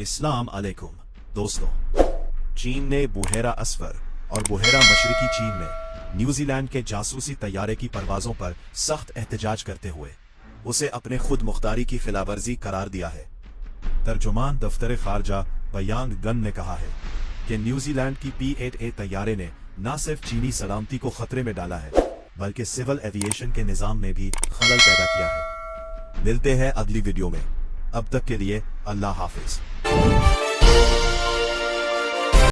इस्लाम अलैकुम दोस्तों, चीन ने बुहेरा असफर और बुहेरा मशरिकी चीन में न्यूजीलैंड के जासूसी तैयारे की परवाजों पर सख्त एहतजाज करते हुए उसे अपने खुद मुख्तारी की खिलाफवर्जी करार दिया है। तर्जुमान दफ्तर खारजा बयांग गन ने कहा है कि न्यूजीलैंड की P-8A तैयारे ने न सिर्फ चीनी सलामती को खतरे में डाला है बल्कि सिविल एविएशन के निजाम में भी खलल पैदा किया है। मिलते हैं अगली वीडियो में, अब तक के लिए अल्लाह हाफिज।